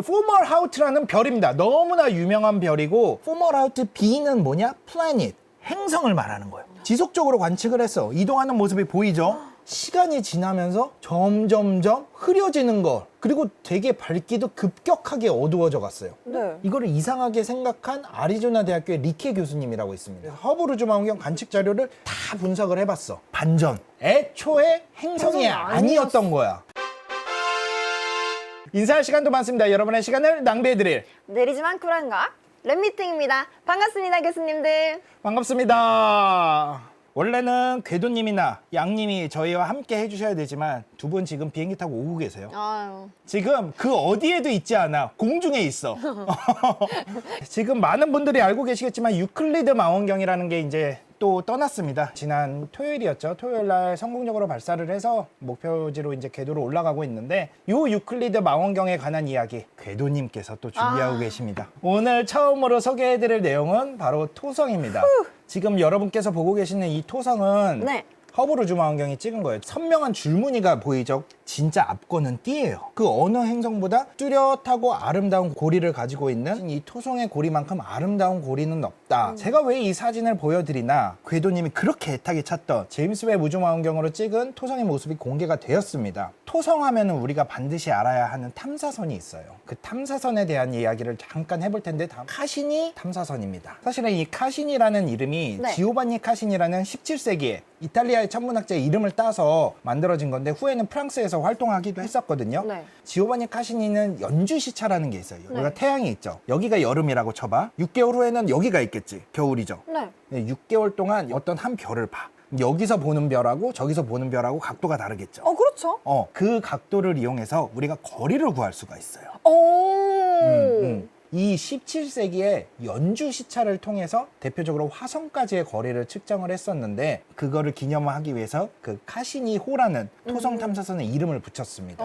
포멀하우트라는 별입니다. 너무나 유명한 별이고 포멀하우트 B는 뭐냐? 플래닛, 행성을 말하는 거예요. 지속적으로 관측을 했어. 이동하는 모습이 보이죠? 시간이 지나면서 점점점 흐려지는 거, 그리고 되게 밝기도 급격하게 어두워져 갔어요. 네. 이거를 이상하게 생각한 아리조나 대학교의 리케 교수님이라고 있습니다. 허블 우주망원경 관측 자료를 다 분석을 해봤어. 반전. 애초에 행성이 아니었던 거야. 인사할 시간도 많습니다. 여러분의 시간을 낭비해드릴 느리지만 쿨한 과학 랩미팅입니다. 반갑습니다, 교수님들. 반갑습니다. 원래는 궤도님이나 양님이 저희와 함께 해주셔야 되지만 두 분 지금 비행기 타고 오고 계세요. 아유. 지금 그 어디에도 있지 않아. 공중에 있어. 지금 많은 분들이 알고 계시겠지만 유클리드 망원경이라는 게 이제 또 떠났습니다. 지난 토요일이었죠. 토요일 날 성공적으로 발사를 해서 목표지로 이제 궤도로 올라가고 있는데 요 유클리드 망원경에 관한 이야기 궤도님께서 또 준비하고 계십니다. 오늘 처음으로 소개해드릴 내용은 바로 토성입니다. 지금 여러분께서 보고 계시는 이 토성은 네. 허블 우주망원경이 찍은 거예요. 선명한 줄무늬가 보이죠? 진짜 앞권은 띠예요. 그 어느 행성보다 뚜렷하고 아름다운 고리를 가지고 있는 이 토성의 고리만큼 아름다운 고리는 없다. 제가 왜 이 사진을 보여드리나, 궤도님이 그렇게 애타게 찾던 제임스 웹 우주망원경으로 찍은 토성의 모습이 공개가 되었습니다. 토성 하면은 우리가 반드시 알아야 하는 탐사선이 있어요. 그 탐사선에 대한 이야기를 잠깐 해볼 텐데, 다음 카시니 탐사선입니다. 사실은 이 카시니라는 이름이 네. 지오바니 카시니라는 17세기에 이탈리아의 천문학자의 이름을 따서 만들어진 건데, 후에는 프랑스에서 활동하기도 했었거든요. 네. 지오바니 카시니는 연주시차라는 게 있어요. 네. 여기가 태양이 있죠. 여기가 여름이라고 쳐봐. 6개월 후에는 여기가 있겠지. 겨울이죠. 네. 6개월 동안 어떤 한 별을 봐. 여기서 보는 별하고 저기서 보는 별하고 각도가 다르겠죠. 그렇죠. 그 각도를 이용해서 우리가 거리를 구할 수가 있어요. 오. 이 17세기에 연주 시차를 통해서 대표적으로 화성까지의 거리를 측정을 했었는데, 그거를 기념하기 위해서 그 카시니호라는 토성 탐사선의 이름을 붙였습니다.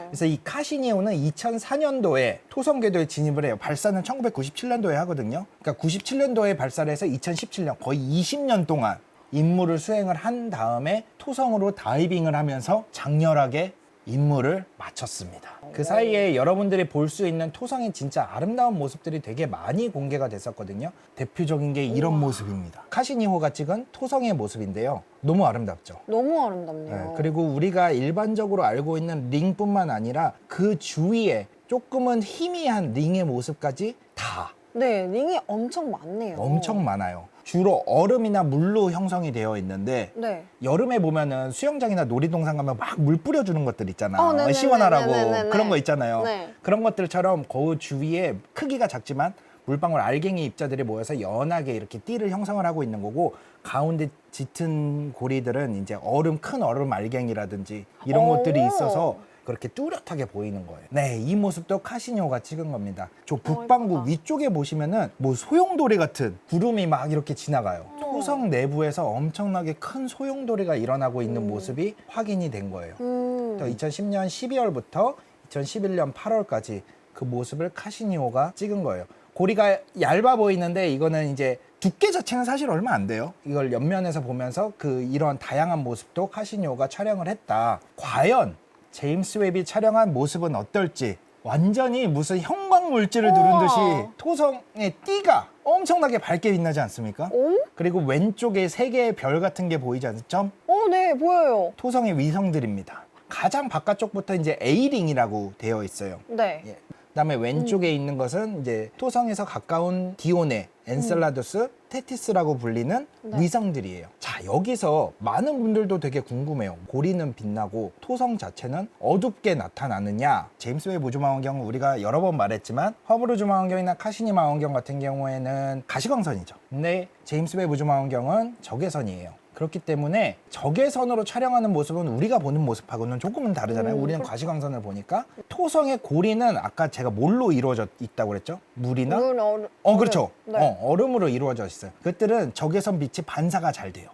그래서 이 카시니호는 2004년도에 토성 궤도에 진입을 해요. 발사는 1997년도에 하거든요. 그러니까 97년도에 발사를 해서 2017년, 거의 20년 동안 임무를 수행을 한 다음에 토성으로 다이빙을 하면서 장렬하게 임무를 마쳤습니다. 그 사이에 여러분들이 볼 수 있는 토성의 진짜 아름다운 모습들이 되게 많이 공개가 됐었거든요. 대표적인 게 이런 모습입니다. 카시니호가 찍은 토성의 모습인데요. 너무 아름답죠. 너무 아름답네요. 네, 그리고 우리가 일반적으로 알고 있는 링뿐만 아니라 그 주위에 조금은 희미한 링의 모습까지 다 네, 링이 엄청 많네요. 엄청 많아요. 주로 얼음이나 물로 형성이 되어 있는데, 네. 여름에 보면은 수영장이나 놀이동산 가면 막 물 뿌려주는 것들 있잖아. 네네네, 시원하라고. 네네네. 그런 거 있잖아요. 네. 그런 것들처럼 거울 주위에 크기가 작지만 물방울 알갱이 입자들이 모여서 연하게 이렇게 띠를 형성을 하고 있는 거고, 가운데 짙은 고리들은 이제 큰 얼음 알갱이라든지 이런 것들이 있어서 그렇게 뚜렷하게 보이는 거예요. 네, 이 모습도 카시니호가 찍은 겁니다. 저 북반구 예쁘다. 위쪽에 보시면은 뭐 소용돌이 같은 구름이 막 이렇게 지나가요. 토성 내부에서 엄청나게 큰 소용돌이가 일어나고 있는 모습이 확인이 된 거예요. 2010년 12월부터 2011년 8월까지 그 모습을 카시니호가 찍은 거예요. 고리가 얇아 보이는데, 이거는 이제 두께 자체는 사실 얼마 안 돼요. 이걸 옆면에서 보면서 이런 다양한 모습도 카시니호가 촬영을 했다. 과연 제임스 웹이 촬영한 모습은 어떨지, 완전히 무슨 형광 물질을 누른 듯이 토성의 띠가 엄청나게 밝게 빛나지 않습니까? 그리고 왼쪽에 3개의 별 같은 게 보이지 않죠? 네, 보여요. 토성의 위성들입니다. 가장 바깥쪽부터 이제 A링이라고 되어 있어요. 네. 예. 그다음에 왼쪽에 있는 것은 이제 토성에서 가까운 디오네, 엔셀라두스, 테티스라고 불리는 위성들이에요. 자, 여기서 많은 분들도 되게 궁금해요. 고리는 빛나고 토성 자체는 어둡게 나타나느냐? 제임스 웹 우주망원경은 우리가 여러 번 말했지만 허블 우주망원경이나 카시니 망원경 같은 경우에는 가시광선이죠. 근데 제임스 웹 우주망원경은 적외선이에요. 그렇기 때문에 적외선으로 촬영하는 모습은 우리가 보는 모습하고는 조금은 다르잖아요. 우리는 과시광선을 보니까. 토성의 고리는 아까 제가 뭘로 이루어져 있다고 그랬죠? 물이나? 그렇죠. 네. 얼음으로 이루어져 있어요. 그것들은 적외선 빛이 반사가 잘 돼요.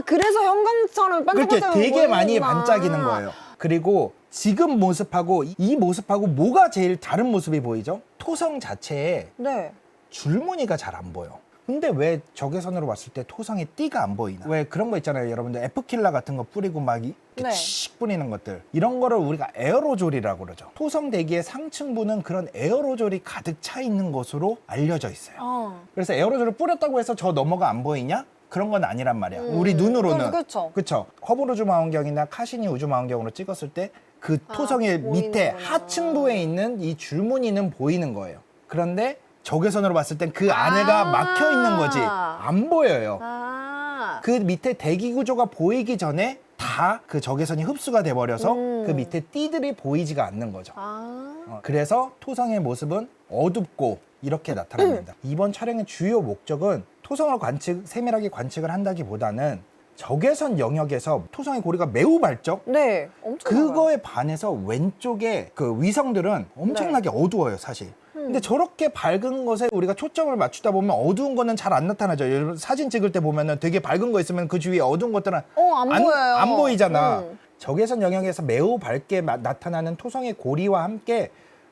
그래서 형광처럼 그렇게 반짝반짝 되게 많이 보이는구나. 반짝이는 거예요. 그리고 지금 모습하고 이 모습하고 뭐가 제일 다른 모습이 보이죠? 토성 자체에 네. 줄무늬가 잘 안 보여. 근데 왜 적외선으로 봤을 때 토성의 띠가 안 보이나? 왜 그런 거 있잖아요. 여러분들 에프킬라 같은 거 뿌리고 막 이렇게 네. 칙 뿌리는 것들. 이런 거를 우리가 에어로졸이라고 그러죠. 토성 대기의 상층부는 그런 에어로졸이 가득 차 있는 것으로 알려져 있어요. 그래서 에어로졸을 뿌렸다고 해서 저 너머가 안 보이냐? 그런 건 아니란 말이야. 우리 눈으로는. 그렇죠. 그쵸. 허블 우주망원경이나 카시니 우주망원경으로 찍었을 때 그 토성의 밑에 보이는구나. 하층부에 있는 이 줄무늬는 보이는 거예요. 그런데 적외선으로 봤을 땐 그 안에가 막혀 있는 거지 안 보여요. 아. 그 밑에 대기 구조가 보이기 전에 다 그 적외선이 흡수가 돼 버려서 그 밑에 띠들이 보이지가 않는 거죠. 그래서 토성의 모습은 어둡고 이렇게 나타납니다. 이번 촬영의 주요 목적은 토성을 세밀하게 관측을 한다기보다는 적외선 영역에서 토성의 고리가 매우 밝죠? 네, 엄청 그거에 반해서 왼쪽에 그 위성들은 엄청나게 어두워요, 사실. 근데 저렇게 밝은 것에 우리가 초점을 맞추다 보면 어두운 거는 잘 안 나타나죠. 여러분 사진 찍을 때 보면은 되게 밝은 거 있으면 그 주위에 어두운 것들은 안 보여요. 안 보이잖아. 적외선 영역에서 매우 밝게 나타나는 토성의 고리와 함께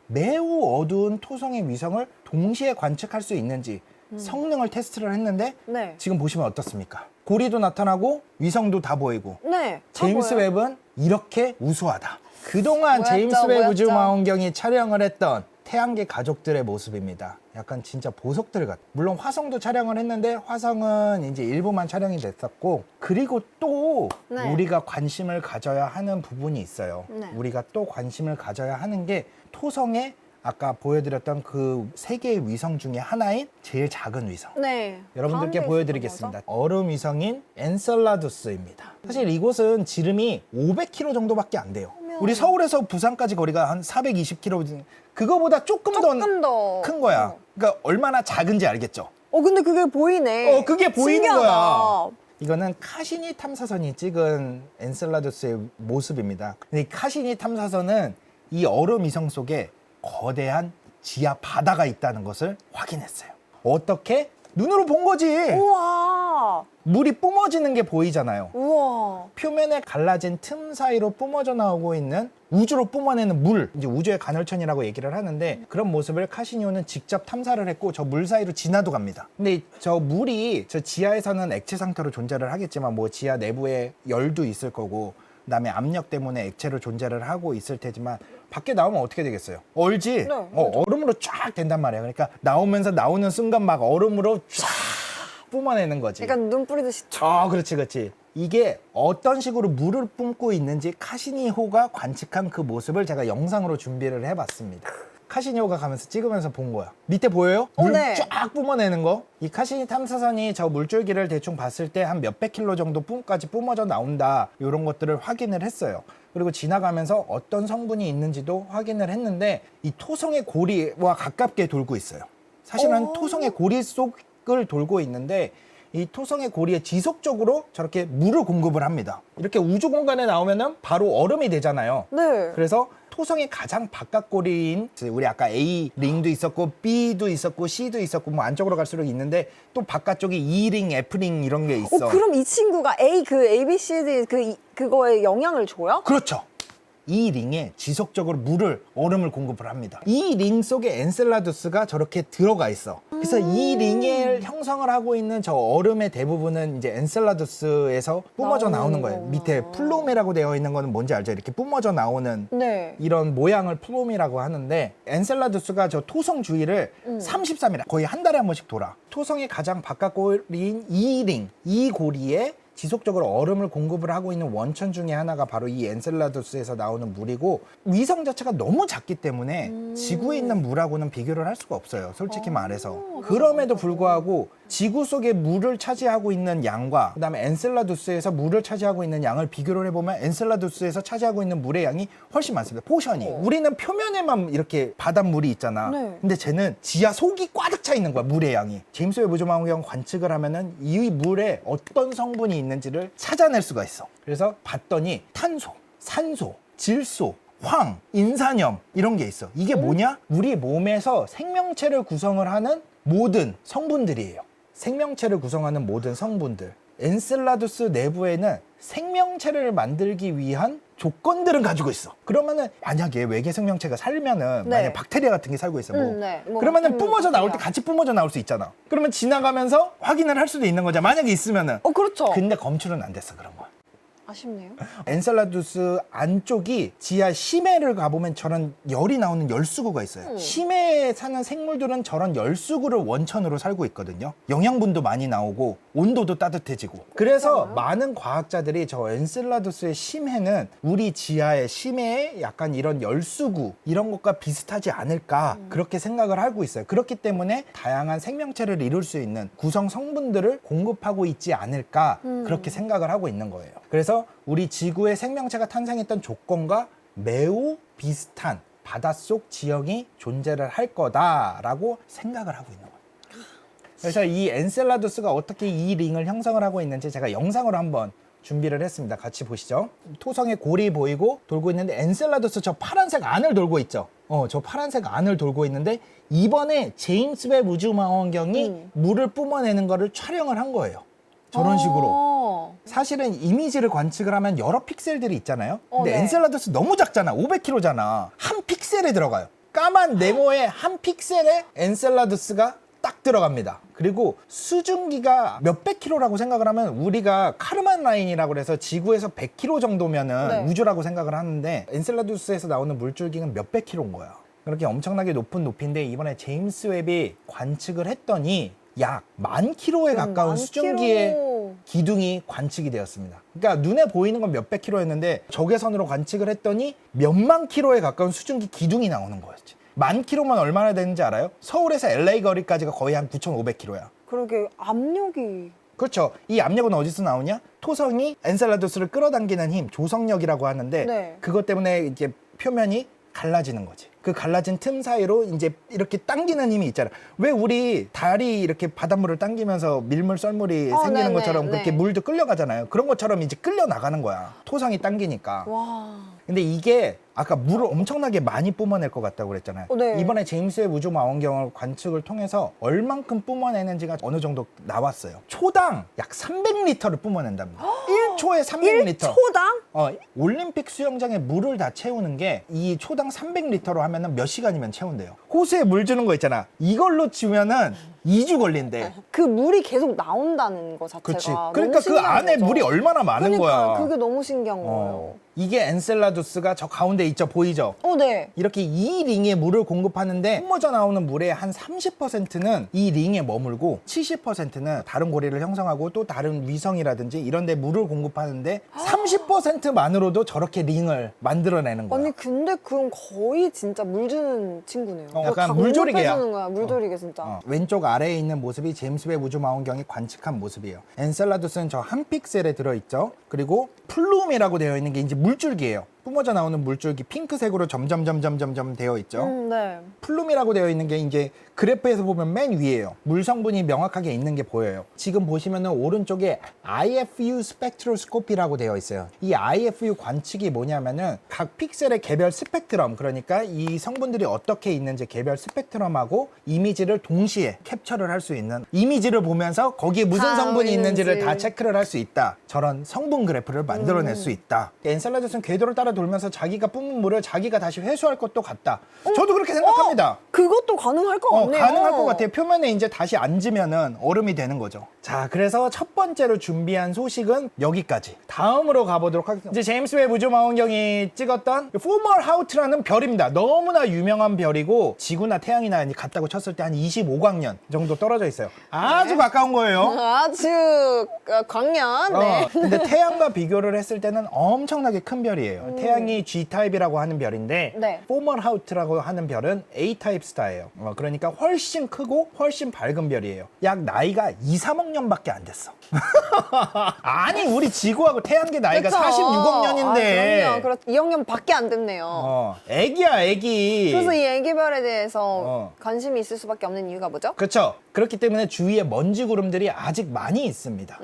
매우 어두운 토성의 위성을 동시에 관측할 수 있는지 성능을 테스트를 했는데 네. 지금 보시면 어떻습니까? 고리도 나타나고 위성도 다 보이고 네. 제임스 웹은 이렇게 우수하다. 그동안 뭐였죠, 제임스 웹 뭐였죠? 우주망원경이 촬영을 했던 태양계 가족들의 모습입니다. 약간 진짜 보석들 같아. 물론 화성도 촬영을 했는데 화성은 이제 일부만 촬영이 됐었고, 그리고 또 네. 우리가 관심을 가져야 하는 부분이 있어요. 네. 우리가 또 관심을 가져야 하는 게 토성의 아까 보여드렸던 그 세 개의 위성 중에 하나인 제일 작은 위성. 네. 여러분들께 가운데 보여드리겠습니다. 있었던 얼음 위성인 엔셀라두스입니다. 사실 이곳은 지름이 500km 정도밖에 안 돼요. 우리 서울에서 부산까지 거리가 한 420km, 그거보다 조금 조금 더 더 큰 거야. 그러니까 얼마나 작은지 알겠죠? 근데 그게 보이네. 그게 보이는 신기하다. 거야. 이거는 카시니 탐사선이 찍은 엔셀라두스의 모습입니다. 근데 이 카시니 탐사선은 이 얼음 위성 속에 거대한 지하 바다가 있다는 것을 확인했어요. 어떻게? 눈으로 본 거지. 우와. 물이 뿜어지는 게 보이잖아요. 우와. 표면에 갈라진 틈 사이로 뿜어져 나오고 있는 우주로 뿜어내는 물, 이제 우주의 간헐천이라고 얘기를 하는데, 그런 모습을 카시니오는 직접 탐사를 했고 저 물 사이로 지나도 갑니다. 근데 저 물이 저 지하에서는 액체 상태로 존재를 하겠지만 뭐 지하 내부에 열도 있을 거고 그다음에 압력 때문에 액체로 존재를 하고 있을 테지만 밖에 나오면 어떻게 되겠어요? 얼지? 네, 얼음으로 쫙 된단 말이야. 그러니까 나오는 순간 막 얼음으로 쫙 뿜어내는 거지. 약간 눈 뿌리듯이 쫙. 그렇지. 이게 어떤 식으로 물을 뿜고 있는지 카시니호가 관측한 그 모습을 제가 영상으로 준비를 해봤습니다. 카시니호가 가면서 찍으면서 본 거야. 밑에 보여요? 물 네. 쫙 뿜어내는 거. 이 카시니 탐사선이 저 물줄기를 대충 봤을 때 한 몇백 킬로 정도 까지 뿜어져 나온다. 이런 것들을 확인을 했어요. 그리고 지나가면서 어떤 성분이 있는지도 확인을 했는데 이 토성의 고리와 가깝게 돌고 있어요. 사실은 토성의 고리 속을 돌고 있는데 이 토성의 고리에 지속적으로 저렇게 물을 공급을 합니다. 이렇게 우주 공간에 나오면은 바로 얼음이 되잖아요. 네. 그래서 토성의 가장 바깥 고리인, 우리 아까 A 링도 있었고 B도 있었고 C도 있었고 뭐 안쪽으로 갈수록 있는데 또 바깥쪽에 E 링, F 링 이런 게 있어. 그럼 이 친구가 ABCD 그거에 영향을 줘요? 그렇죠. 이 링에 지속적으로 얼음을 공급을 합니다. 이 링 속에 엔셀라두스가 저렇게 들어가 있어. 그래서 이 링을 형성을 하고 있는 저 얼음의 대부분은 이제 엔셀라두스에서 뿜어져 나오는 거예요. 밑에 플룸이라고 되어 있는 거는 뭔지 알죠? 이렇게 뿜어져 나오는 네. 이런 모양을 플룸이라고 하는데, 엔셀라두스가 저 토성 주위를 33일, 거의 한 달에 한 번씩 돌아. 토성의 가장 바깥 고리인 이 링, 이 고리에 지속적으로 얼음을 공급을 하고 있는 원천 중에 하나가 바로 이 엔셀라두스에서 나오는 물이고, 위성 자체가 너무 작기 때문에 지구에 있는 물하고는 비교를 할 수가 없어요, 솔직히 말해서. 그럼에도 불구하고 지구 속에 물을 차지하고 있는 양과 그다음에 엔셀라두스에서 물을 차지하고 있는 양을 비교를 해보면 엔셀라두스에서 차지하고 있는 물의 양이 훨씬 많습니다. 포션이. 우리는 표면에만 이렇게 바닷물이 있잖아. 네. 근데 쟤는 지하 속이 꽉 차 있는 거야, 물의 양이. 제임스 웹 우주망원경 관측을 하면은 이 물에 어떤 성분이 있는지를 찾아낼 수가 있어. 그래서 봤더니 탄소, 산소, 질소, 황, 인산염 이런 게 있어. 이게 뭐냐? 우리 몸에서 생명체를 구성을 하는 모든 성분들이에요. 생명체를 구성하는 모든 성분들. 엔셀라두스 내부에는 생명체를 만들기 위한 조건들은 가지고 있어. 그러면은 만약에 외계 생명체가 살면은 네. 만약 박테리아 같은 게 살고 있어. 뭐. 네. 뭐 그러면은 같은 뿜어져 나올 때 박테리아. 같이 뿜어져 나올 수 있잖아. 그러면 지나가면서 확인을 할 수도 있는 거죠. 만약에 있으면은. 그렇죠. 근데 검출은 안 됐어 그런 거. 아쉽네요. 엔셀라두스 안쪽이 지하 심해를 가보면 저런 열이 나오는 열수구가 있어요. 심해에 사는 생물들은 저런 열수구를 원천으로 살고 있거든요. 영양분도 많이 나오고 온도도 따뜻해지고. 그래서 많은 과학자들이 저 엔셀라두스의 심해는 우리 지하의 심해의 약간 이런 열수구 이런 것과 비슷하지 않을까 그렇게 생각을 하고 있어요. 그렇기 때문에 다양한 생명체를 이룰 수 있는 구성 성분들을 공급하고 있지 않을까 그렇게 생각을 하고 있는 거예요. 그래서 우리 지구의 생명체가 탄생했던 조건과 매우 비슷한 바닷속 지형이 존재를 할 거다라고 생각을 하고 있는 거예요. 그래서 이 엔셀라두스가 어떻게 이 링을 형성을 하고 있는지 제가 영상으로 한번 준비를 했습니다. 같이 보시죠. 토성의 골이 보이고 돌고 있는데 엔셀라두스 저 파란색 안을 돌고 있죠. 저 파란색 안을 돌고 있는데 이번에 제임스 웹 우주망원경이 물을 뿜어내는 거를 촬영을 한 거예요. 저런 식으로. 사실은 이미지를 관측을 하면 여러 픽셀들이 있잖아요. 근데 네. 엔셀라두스 너무 작잖아. 500kg잖아. 한 픽셀에 들어가요. 까만 네모의 한 픽셀에 엔셀라두스가 딱 들어갑니다. 그리고 수증기가 몇백 킬로라고 생각을 하면 우리가 카르만 라인이라고 그래서 지구에서 100km 정도면은 네. 우주라고 생각을 하는데 엔셀라두스에서 나오는 물줄기는 몇백 킬로인 거야. 그렇게 엄청나게 높은 높이인데 이번에 제임스 웹이 관측을 했더니 약 10,000km에 가까운 수증기의 기둥이 관측이 되었습니다. 그러니까 눈에 보이는 건 몇백 킬로였는데 적외선으로 관측을 했더니 몇만 킬로에 가까운 수증기 기둥이 나오는 거였지. 10,000km만 얼마나 되는지 알아요? 서울에서 LA 거리까지가 거의 한 9,500km야. 그러게 압력이 그렇죠. 이 압력은 어디서 나오냐? 토성이 엔셀라두스를 끌어당기는 힘, 조성력이라고 하는데 네. 그것 때문에 이제 표면이 갈라지는 거지. 그 갈라진 틈 사이로 이제 이렇게 당기는 힘이 있잖아. 왜 우리 달이 이렇게 바닷물을 당기면서 밀물 썰물이 생기는 네네, 것처럼 그렇게 네. 물도 끌려가잖아요. 그런 것처럼 이제 끌려 나가는 거야. 토성이 당기니까. 와. 근데 이게 아까 물을 엄청나게 많이 뿜어낼 것 같다고 그랬잖아요. 네. 이번에 제임스 웹 우주망원경을 관측을 통해서 얼만큼 뿜어내는지가 어느 정도 나왔어요. 초당 약 300리터를 뿜어낸답니다. 1초에 300리터. 1초당? 올림픽 수영장에 물을 다 채우는 게 이 초당 300리터로 하면은 몇 시간이면 채운대요. 호수에 물 주는 거 있잖아. 이걸로 치면은 2주 걸린대. 그 물이 계속 나온다는 거 자체가 그렇지. 너무 그러니까 그 신기한 안에 거죠. 물이 얼마나 많은 그러니까 거야. 그게 너무 신기한 거예요. 이게 엔셀라두스가 저 가운데 있죠. 보이죠? 네. 이렇게 이 링에 물을 공급하는데 뿜어져 나오는 물의 한 30%는 이 링에 머물고 70%는 다른 고리를 형성하고 또 다른 위성이라든지 이런 데 물을 공급하는데 30%만으로도 저렇게 링을 만들어내는 거야. 아니 근데 그럼 거의 진짜 물 주는 친구네요. 약간 다 물조리개야. 공급해주는 거야. 물조리개 진짜. 왼쪽 아래에 있는 모습이 제임스 웹 우주망원경이 관측한 모습이에요. 엔셀라두스는 저 한 픽셀에 들어있죠. 그리고 플룸이라고 되어 있는 게 이제 물줄기예요. 뿜어져 나오는 물줄기 핑크색으로 점점 되어 있죠. 네. 플룸이라고 되어 있는 게 이제 그래프에서 보면 맨 위에요. 물 성분이 명확하게 있는 게 보여요. 지금 보시면은 오른쪽에 IFU 스펙트로스코피라고 되어 있어요. 이 IFU 관측이 뭐냐면은 각 픽셀의 개별 스펙트럼, 그러니까 이 성분들이 어떻게 있는지 개별 스펙트럼하고 이미지를 동시에 캡처를 할 수 있는, 이미지를 보면서 거기에 무슨 다 성분이 있는지를 있는지. 다 체크를 할 수 있다. 저런 성분 그래프를 만들어낼 수 있다. 엔셀라두스는 궤도를 따라 돌면서 자기가 뿜은 물을 자기가 다시 회수할 것도 같다. 저도 그렇게 생각합니다. 그것도 가능할 것 같네요. 가능할 것 같아요. 표면에 이제 다시 앉으면은 얼음이 되는 거죠. 자, 그래서 첫 번째로 준비한 소식은 여기까지. 다음으로 가보도록 하겠습니다. 이제 제임스 웹 우주망원경이 찍었던 포멀하우트라는 별입니다. 너무나 유명한 별이고 지구나 태양이나 같다고 쳤을 때 한 25광년 정도 떨어져 있어요. 아주 가까운 거예요. 아주 광년. 네. 근데 태양과 비교를 했을 때는 엄청나게 큰 별이에요. 태양이 G타입이라고 하는 별인데 네. 포멀하우트라고 하는 별은 A타입 스타예요. 그러니까 훨씬 크고 훨씬 밝은 별이에요. 약 나이가 2, 3억 년밖에 안 됐어. 아니 우리 지구하고 태양계 나이가 그쵸? 46억 년인데. 아, 그럼요. 2억 년밖에 안 됐네요. 애기야 애기. 그래서 이 애기별에 대해서 관심이 있을 수밖에 없는 이유가 뭐죠? 그렇죠. 그렇기 때문에 주위에 먼지 구름들이 아직 많이 있습니다.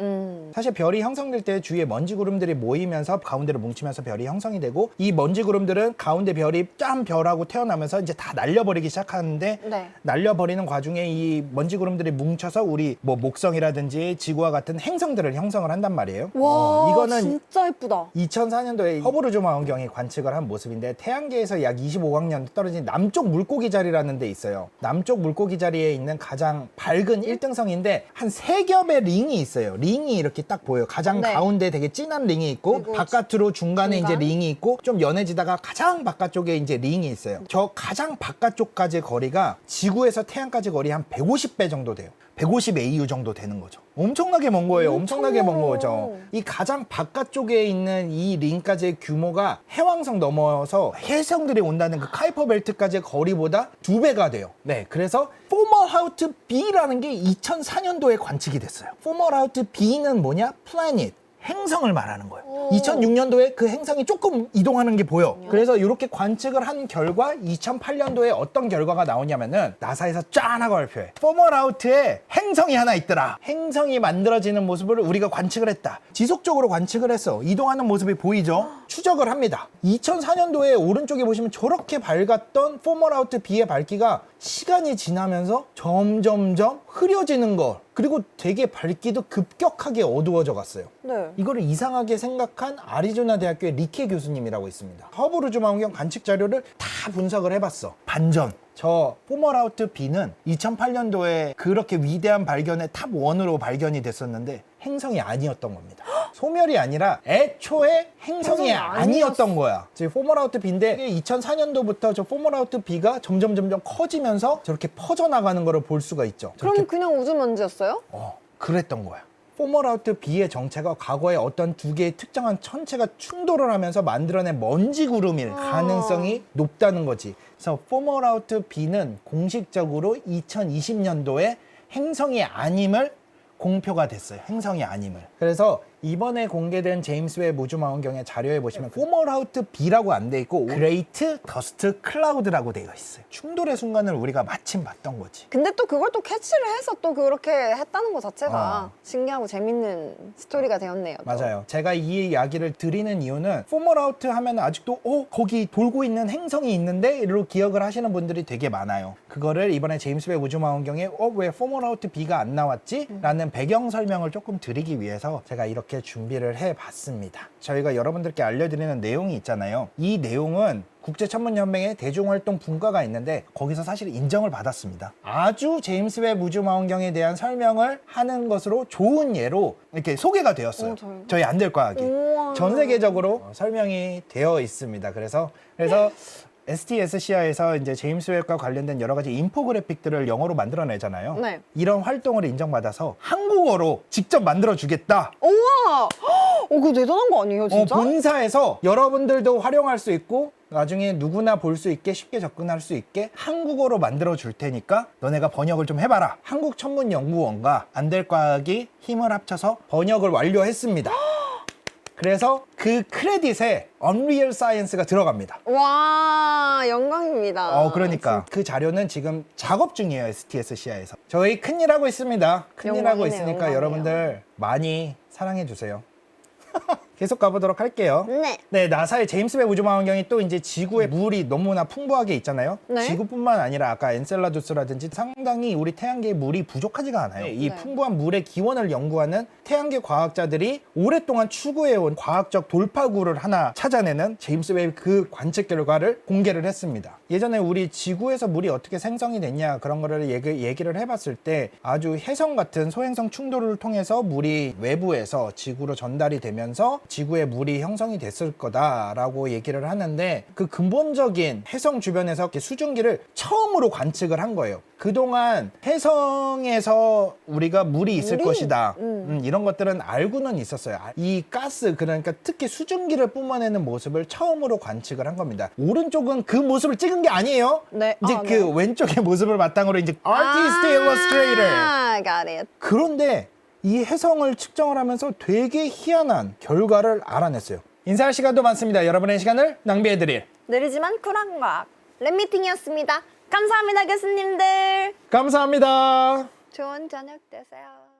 사실 별이 형성될 때 주위에 먼지 구름들이 모이면서 가운데로 뭉치면서 별이 형성이 되고 이 먼지 구름들은 가운데 별이 짠 별하고 태어나면서 이제 다 날려버리기 시작합니다. 시작하는데 네. 날려버리는 과정에 이 먼지 구름들이 뭉쳐서 우리 뭐 목성이라든지 지구와 같은 행성들을 형성을 한단 말이에요. 와, 이거는 진짜 예쁘다. 2004년도에 허블 우주 망원경이 관측을 한 모습인데 태양계에서 약 25광년 떨어진 남쪽 물고기 자리라는 데 있어요. 남쪽 물고기 자리에 있는 가장 밝은 1등성인데 한 3겹의 링이 있어요. 링이 이렇게 딱 보여요. 가장 네. 가운데 되게 진한 링이 있고 그리고 바깥으로 중간에 중간? 이제 링이 있고 좀 연해지다가 가장 바깥쪽에 이제 링이 있어요. 저 가장 바깥쪽까지 거리가 지구에서 태양까지 거리 한 150배 정도 돼요. 150 AU 정도 되는 거죠. 엄청나게 먼 거예요. 엄청나게 먼 거죠. 이 가장 바깥쪽에 있는 이 링까지의 규모가 해왕성 넘어서 해성들이 온다는 그 카이퍼 벨트까지의 거리보다 2배가 돼요. 네, 그래서 포멀하우트 B라는 게 2004년도에 관측이 됐어요. 포멀하우트 B는 뭐냐? 플래닛. 행성을 말하는 거예요. 2006년도에 그 행성이 조금 이동하는 게 보여. 그래서 이렇게 관측을 한 결과 2008년도에 어떤 결과가 나오냐면은 나사에서 짠 하고 발표해. 포멀아우트에 행성이 하나 있더라. 행성이 만들어지는 모습을 우리가 관측을 했다. 지속적으로 관측을 했어. 이동하는 모습이 보이죠? 추적을 합니다. 2004년도에 오른쪽에 보시면 저렇게 밝았던 포멀아우트 B의 밝기가 시간이 지나면서 점점점 흐려지는 거. 그리고 되게 밝기도 급격하게 어두워져 갔어요. 네. 이거를 이상하게 생각한 아리조나 대학교의 리케 교수님이라고 있습니다. 허블 우주 망원경 관측 자료를 다 분석을 해봤어. 반전. 저 포멀아우트 B는 2008년도에 그렇게 위대한 발견의 탑 1으로 발견이 됐었는데 행성이 아니었던 겁니다. 소멸이 아니라 애초에 행성이 아니었던 거야. 지금 포멀아우트 B인데 2004년도부터 저 포멀아우트 B가 점점 커지면서 저렇게 퍼져나가는 거를 볼 수가 있죠. 저렇게 그럼 그냥 우주먼지였어요? 그랬던 거야. 포멀아우트 B의 정체가 과거에 어떤 두 개의 특정한 천체가 충돌을 하면서 만들어낸 먼지 구름일 가능성이 높다는 거지. 그래서 포멀아우트 B는 공식적으로 2020년도에 행성이 아님을 공표가 됐어요. 행성이 아님을. 그래서 이번에 공개된 제임스 웹 우주 망원경의 자료에 보시면 포멀아우트 B라고 안 돼 있고 그레이트 더스트 클라우드라고 되어 있어요. 충돌의 순간을 우리가 마침 봤던 거지. 근데 또 그걸 또 캐치를 해서 또 그렇게 했다는 것 자체가 신기하고 재밌는 스토리가 되었네요. 또. 맞아요. 제가 이 이야기를 드리는 이유는 포멀아우트 하면 아직도 거기 돌고 있는 행성이 있는데 이로 기억을 하시는 분들이 되게 많아요. 그거를 이번에 제임스 웹 우주 망원경에 왜 포멀아우트 B가 안 나왔지? 라는 배경 설명을 조금 드리기 위해서 제가 이렇게 준비를 해봤습니다. 저희가 여러분들께 알려드리는 내용이 있잖아요. 이 내용은 국제천문연맹의 대중활동 분과가 있는데 거기서 사실 인정을 받았습니다. 아주 제임스 웹 우주 망원경에 대한 설명을 하는 것으로 좋은 예로 이렇게 소개가 되었어요. 저희 안될과학이 전 세계적으로 설명이 되어 있습니다. 그래서 STSCI에서 이제 제임스 웹과 관련된 여러 가지 인포그래픽들을 영어로 만들어내잖아요. 네. 이런 활동을 인정받아서 한국어로 직접 만들어주겠다. 우와! 그거 대단한 거 아니에요, 진짜? 본사에서 여러분들도 활용할 수 있고 나중에 누구나 볼 수 있게 쉽게 접근할 수 있게 한국어로 만들어 줄 테니까 너네가 번역을 좀 해봐라. 한국천문연구원과 안될과학이 힘을 합쳐서 번역을 완료했습니다. 그래서 그 크레딧에 Unreal Science가 들어갑니다. 와, 영광입니다. 그러니까 그 자료는 지금 작업 중이에요. STSCI에서. 저희 큰일 하고 있습니다. 큰일 하고 있으니까 영광이네요. 여러분들 많이 사랑해 주세요. 계속 가보도록 할게요. 네. 나사의 제임스 웹 우주 망원경이 또 이제 지구에 물이 너무나 풍부하게 있잖아요. 네. 지구뿐만 아니라 아까 엔셀라두스라든지 상당히 우리 태양계에 물이 부족하지가 않아요. 이 풍부한 물의 기원을 연구하는 태양계 과학자들이 오랫동안 추구해온 과학적 돌파구를 하나 찾아내는 제임스 웹 그 관측 결과를 공개를 했습니다. 예전에 우리 지구에서 물이 어떻게 생성이 됐냐 그런 거를 얘기를 해봤을 때 아주 혜성 같은 소행성 충돌을 통해서 물이 외부에서 지구로 전달이 되면서 지구에 물이 형성이 됐을 거다라고 얘기를 하는데 그 근본적인 혜성 주변에서 이렇게 수증기를 처음으로 관측을 한 거예요. 그동안 혜성에서 우리가 물이 있을 것이다. 이런 것들은 알고는 있었어요. 이 가스, 그러니까 특히 수증기를 뿜어내는 모습을 처음으로 관측을 한 겁니다. 오른쪽은 그 모습을 찍은 게 아니에요. 네. 이제 그 왼쪽의 모습을 바탕으로 이제 Artist Illustrator. Got it. 그런데 이 혜성을 측정을 하면서 되게 희한한 결과를 알아냈어요. 인사할 시간도 많습니다. 여러분의 시간을 낭비해드릴 느리지만 쿨한 과학 랩미팅이었습니다. 감사합니다, 교수님들. 감사합니다. 좋은 저녁 되세요.